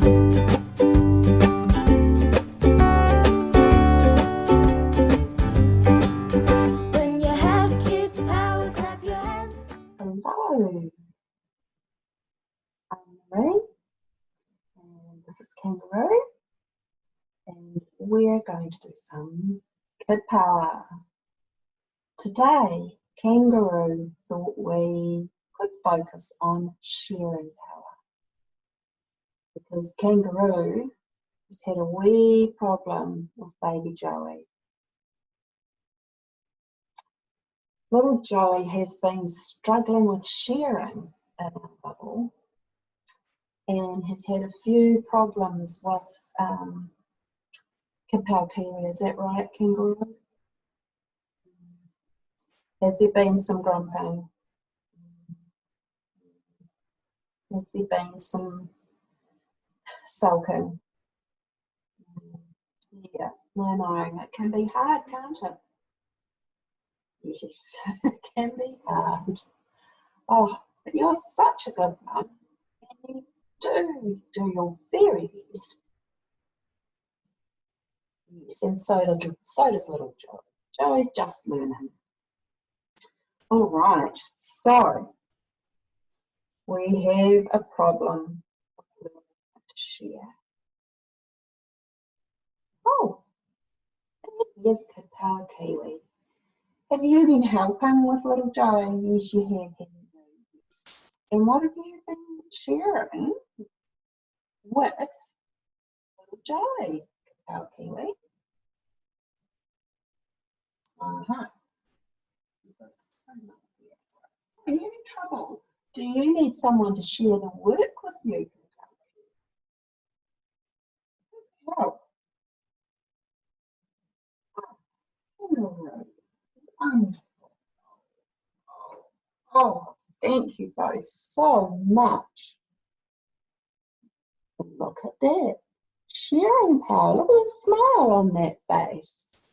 When you have Kidpower, clap your hands. Hello, I'm Maree, and this is Kangorooh, and we're going to do some Kidpower. Today, Kangorooh thought we could focus on sharing power, because Kangorooh has had a wee problem with baby Joey. Little Joey has been struggling with sharing in our bubble and has had a few problems with Kidpower Kiwi. Is that right, Kangorooh? Has there been some grumping? Has there been some sulking? Yeah, I know, it can be hard, can't it? Yes, it can be hard. Oh, but you're such a good mum, and you do your very best. Yes, and so does little Joey. Joey's just learning. All right, so we have a problem with learning how to share. Oh, here's Kidpower Kiwi. Have you been helping with little Joey? Yes, you have, haven't you? Yes. And what have you been sharing with little Joey, Kidpower Kiwi? Uh-huh. Are you having trouble? Do you need someone to share the work with you? Help. Wonderful. Oh, thank you both so much. Look at that. Sharing power. Look at the smile on that face.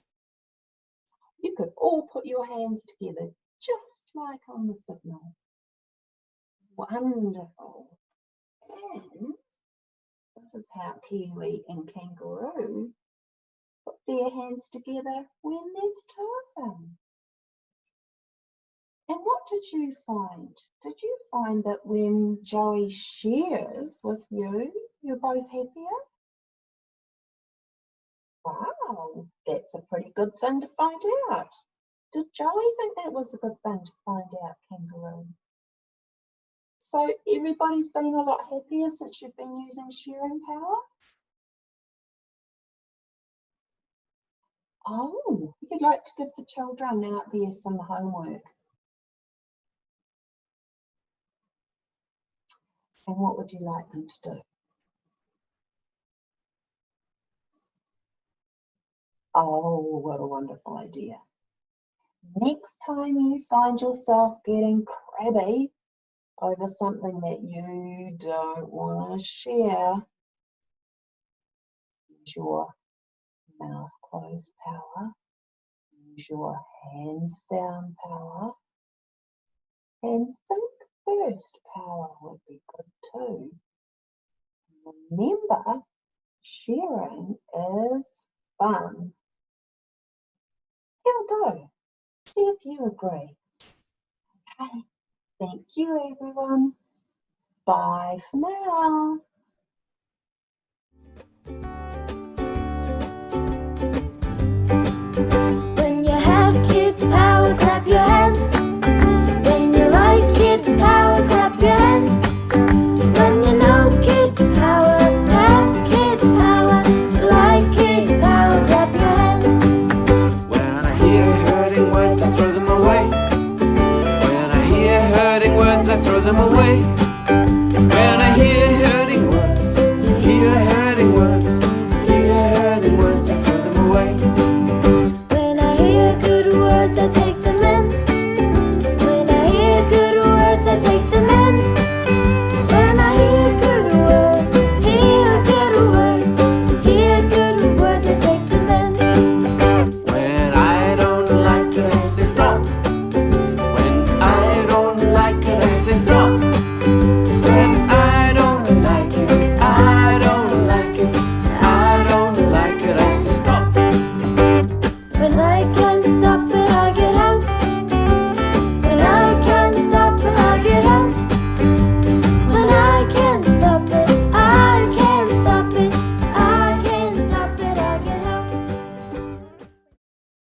You could all put your hands together just like on the signal. Wonderful. And this is how Kiwi and Kangorooh put their hands together when there's two of them. And what did you find? Did you find that when Joey shares with you, you're both happier? Wow, that's a pretty good thing to find out. Did Joey think that was a good thing to find out, Kangorooh? So everybody's been a lot happier since you've been using sharing power? Oh, you'd like to give the children out there some homework. And what would you like them to do? Oh, what a wonderful idea. Next time you find yourself getting crabby over something that you don't want to share, use your mouth closed power, use your hands down power, and think first power would be good too. Remember, sharing is fun. Here we go. See if you agree. Okay, thank you everyone. Bye for now.